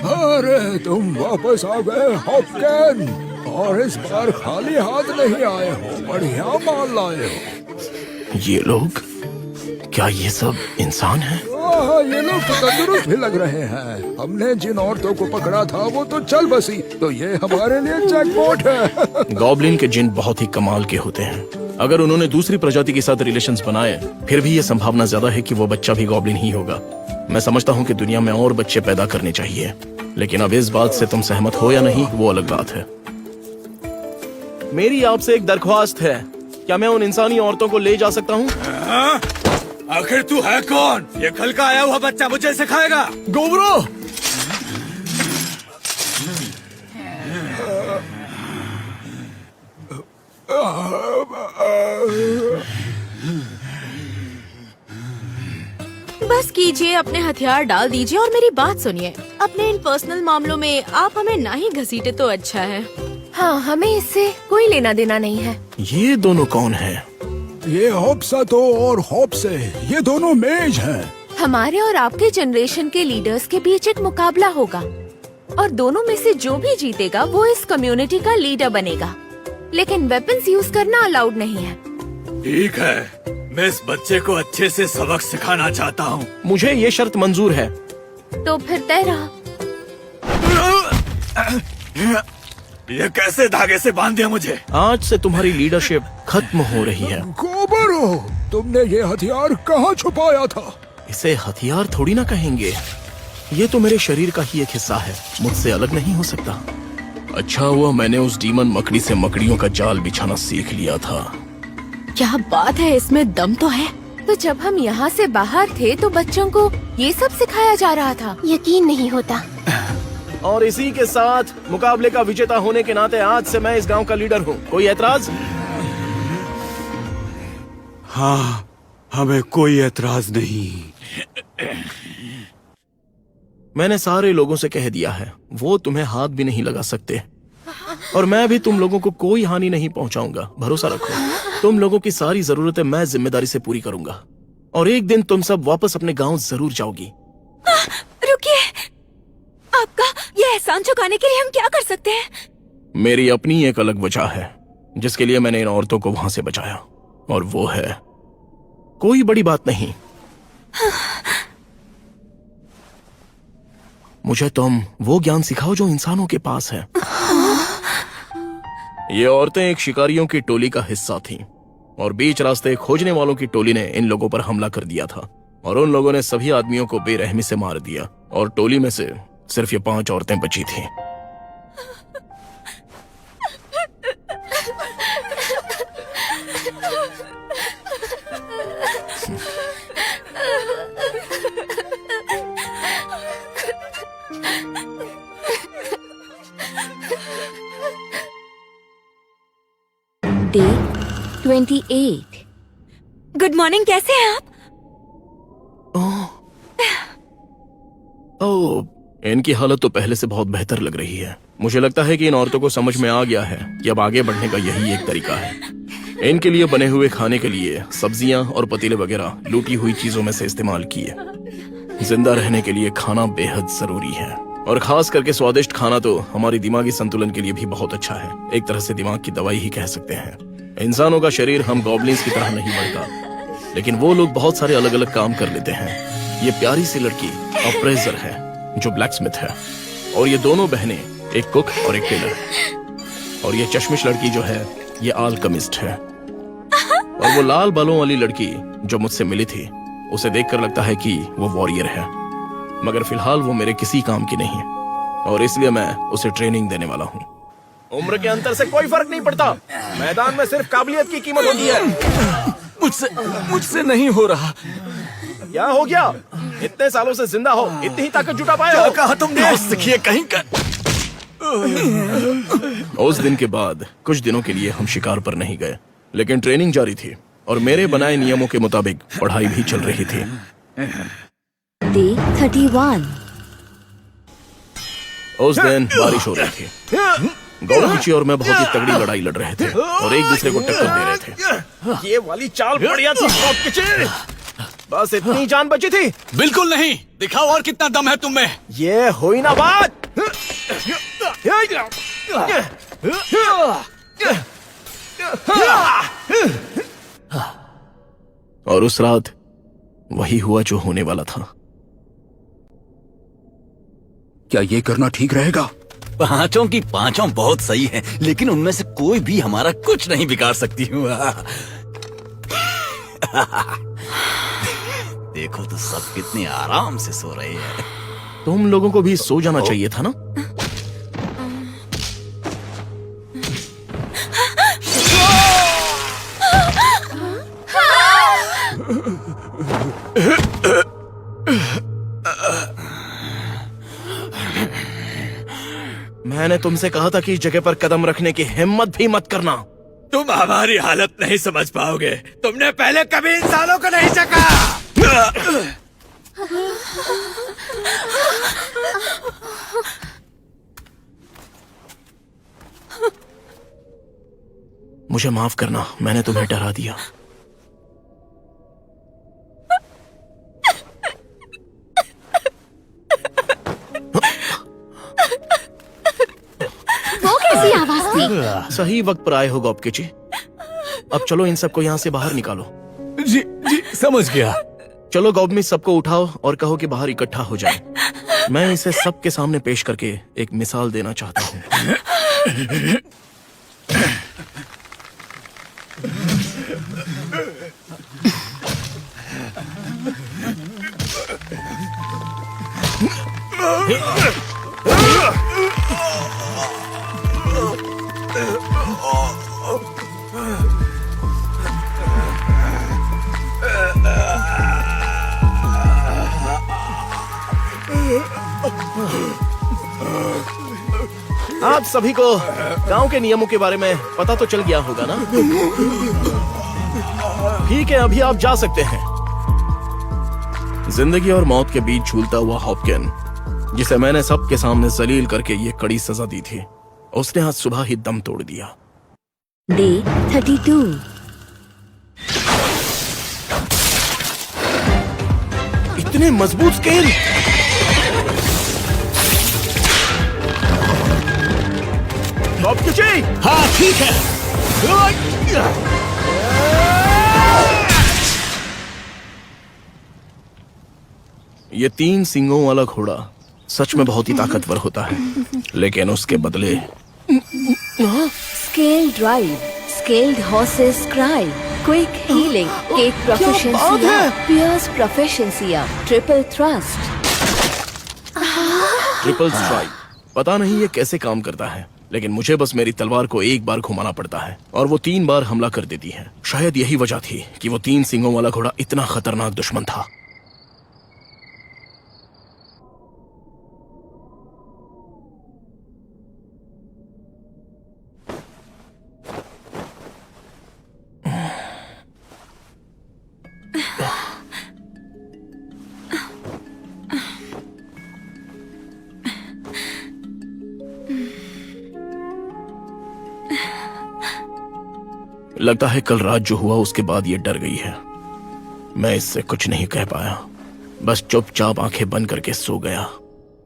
अरे तुम वापस आ गए हॉपकिन, और इस बार खाली हाथ नहीं आए हो, बढ़िया माल लाए हो। ये लोग, क्या ये सब इंसान हैं? ये लोग तो तंदुरुस्त भी लग रहे हैं। हमने जिन औरतों को पकड़ा था वो तो चल बसी, तो ये हमारे लिए जैकपॉट है। गॉब्लिन के जिन बहुत ही कमाल के होते हैं। अगर उन्होंने दूसरी प्रजाति के साथ रिलेशंस बनाए, फिर भी ये संभावना ज्यादा है कि वो बच्चा भी गॉब्लिन ही होगा। मैं समझता हूँ कि दुनिया में और बच्चे पैदा करने चाहिए, लेकिन अब इस बात से तुम सहमत हो या नहीं, वो अलग बात है। मेरी आपसे एक दरख्वास्त है, क्या मैं उन इंसानी औरतों को ले जा सकता हूँ? आखिर तू है कौन? ये कल का आया हुआ बच्चा मुझे सिखाएगा? गोबरो! बस कीजिए, अपने हथियार डाल दीजिए और मेरी बात सुनिए। अपने इन पर्सनल मामलों में आप हमें ना ही घसीटे तो अच्छा है। हाँ, हमें इससे कोई लेना देना नहीं है। ये दोनों कौन है? ये हॉप्सतो और हॉप्से, ये दोनों मेज हैं। हमारे और आपके जनरेशन के लीडर्स के बीच एक मुकाबला होगा, और दोनों में से जो भी जीतेगा वो इस कम्युनिटी का लीडर बनेगा। लेकिन वेपन्स यूज करना अलाउड नहीं है। ठीक है, मैं इस बच्चे को अच्छे से सबक सिखाना चाहता हूँ। मुझे ये शर्त मंजूर है। तो फिर तय रहा। ये कैसे धागे से बांध दिया मुझे? आज से तुम्हारी लीडरशिप खत्म हो रही है। गोबरो, तुमने ये हथियार कहाँ छुपाया था? इसे हथियार थोड़ी ना कहेंगे, ये तो मेरे शरीर का ही एक हिस्सा है, मुझसे अलग नहीं हो सकता। अच्छा हुआ मैंने उस डीमन मकड़ी से मकड़ियों का जाल बिछाना सीख लिया था। क्या बात है, इसमें दम तो है। तो जब हम यहाँ से बाहर थे तो बच्चों को ये सब सिखाया जा रहा था। यकीन नहीं होता। और इसी के साथ मुकाबले का विजेता होने के नाते आज से मैं इस गांव का लीडर हूँ। कोई एतराज? हाँ, हमें कोई एतराज नहीं। मैंने सारे लोगों से कह दिया है, वो तुम्हें हाथ भी नहीं लगा सकते, और मैं भी तुम लोगों को कोई हानि नहीं पहुंचाऊंगा। भरोसा रखो, तुम लोगों की सारी जरूरतें मैं जिम्मेदारी से पूरी करूंगा, और एक दिन तुम सब वापस अपने गांव जरूर जाओगी। रुकिए, आपका ये एहसान चुकाने के लिए हम क्या कर सकते हैं? मेरी अपनी एक अलग वजह है जिसके लिए मैंने इन औरतों को वहां से बचाया, और वो है कोई बड़ी बात नहीं। मुझे तुम वो ज्ञान सिखाओ जो इंसानों के पास है। ये औरतें एक शिकारियों की टोली का हिस्सा थीं, और बीच रास्ते खोजने वालों की टोली ने इन लोगों पर हमला कर दिया था, और उन लोगों ने सभी आदमियों को बेरहमी से मार दिया, और टोली में से सिर्फ ये 5 औरतें बची थीं। डे 28। गुड मॉर्निंग, कैसे हैं आप? ओह, इनकी हालत तो पहले से बहुत बेहतर लग रही है। मुझे लगता है कि इन औरतों को समझ में आ गया है कि अब आगे बढ़ने का यही एक तरीका है। इनके लिए बने हुए खाने के लिए सब्जियां और पतीले वगैरह लूटी हुई चीजों में से इस्तेमाल किए। जिंदा रहने के लिए खाना बेहद जरूरी है, और खास करके स्वादिष्ट खाना तो हमारी दिमागी संतुलन के लिए भी बहुत अच्छा है। एक तरह से दिमाग की दवाई ही कह सकते हैं। इंसानों का शरीर हम गॉब्लिन्स की तरह नहीं बढ़ता, लेकिन वो लोग बहुत सारे अलग अलग काम कर लेते हैं। ये प्यारी सी लड़की अप्रेजर है जो ब्लैकस्मिथ है, और ये दोनों बहनें एक कुक और एक टेलर, और ये चश्मिश लड़की जो है ये आल्केमिस्ट है, और वो लाल बालों वाली लड़की जो मुझसे मिली थी उसे देखकर लगता है कि वो वॉरियर है, मगर फिलहाल वो मेरे किसी काम की नहीं है, और इसलिए मैं उसे ट्रेनिंग देने वाला हूँ। उम्र के अंतर से कोई फर्क नहीं पड़ता, मैदान में सिर्फ काबिलियत की कीमत होती है। मुझसे नहीं हो रहा। क्या हो गया? इतने सालों से जिंदा हो, इतनी ही ताकत जुटा पाए हो? कहा तुमने? सीखिए कहीं का। उस दिन के बाद कुछ दिनों के लिए हम शिकार पर नहीं गए, लेकिन ट्रेनिंग जारी थी, और मेरे बनाए नियमों के मुताबिक पढ़ाई भी चल रही थी। डे 31। उस दिन बारिश हो रही थी। गौरवची और मैं बहुत ही तगड़ी लड़ाई लड़ रहे थे और एक दूसरे को टक्कर दे रहे थे। ये वाली चाल बढ़िया थी। बस इतनी जान बची थी। बिल्कुल नहीं, दिखाओ और कितना दम है तुम में। ये हुई ना बात। और उस रात वही हुआ जो होने वाला था। क्या ये करना ठीक रहेगा? पांचों की पांचों बहुत सही हैं, लेकिन उनमें से कोई भी हमारा कुछ नहीं बिगाड़ सकती हूँ। देखो तो सब कितने आराम से सो रहे हैं। तुम लोगों को भी सो जाना चाहिए था ना। मैंने तुमसे कहा था कि इस जगह पर कदम रखने की हिम्मत भी मत करना। तुम हमारी हालत नहीं समझ पाओगे। तुमने पहले कभी इंसानों को नहीं चखा। मुझे माफ करना, मैंने तुम्हें डरा दिया। वो कैसी आवाज थी? सही वक्त पर आए हो गौपके जी। अब चलो इन सबको यहाँ से बाहर निकालो। जी जी, समझ गया। चलो गौबमी, सबको उठाओ और कहो कि बाहर इकट्ठा हो जाए। मैं इसे सबके सामने पेश करके एक मिसाल देना चाहता हूँ। आप सभी को गांव के नियमों के बारे में पता तो चल गया होगा ना? ठीक है, अभी आप जा सकते हैं। जिंदगी और मौत के बीच झूलता हुआ हॉपकिन, जिसे मैंने सबके सामने जलील करके ये कड़ी सजा दी थी, उसने आज सुबह ही दम तोड़ दिया। डे 32। इतने मजबूत स्केल। हाँ ठीक है। ये 3 सींगों वाला घोड़ा सच में बहुत ही ताकतवर होता है, लेकिन उसके बदले Scaled drive, scaled horses cry, quick healing, cake proficiency up, pierce proficiency up, triple thrust. Triple strike. पता नहीं ये कैसे काम करता है, लेकिन मुझे बस मेरी तलवार को एक बार घुमाना पड़ता है और वो 3 बार हमला कर देती है। शायद यही वजह थी कि वो 3 सींगों वाला घोड़ा इतना खतरनाक दुश्मन था। लगता है कल रात जो हुआ उसके बाद ये डर गई है। मैं इससे कुछ नहीं कह पाया, बस चुपचाप आंखें बंद करके सो गया।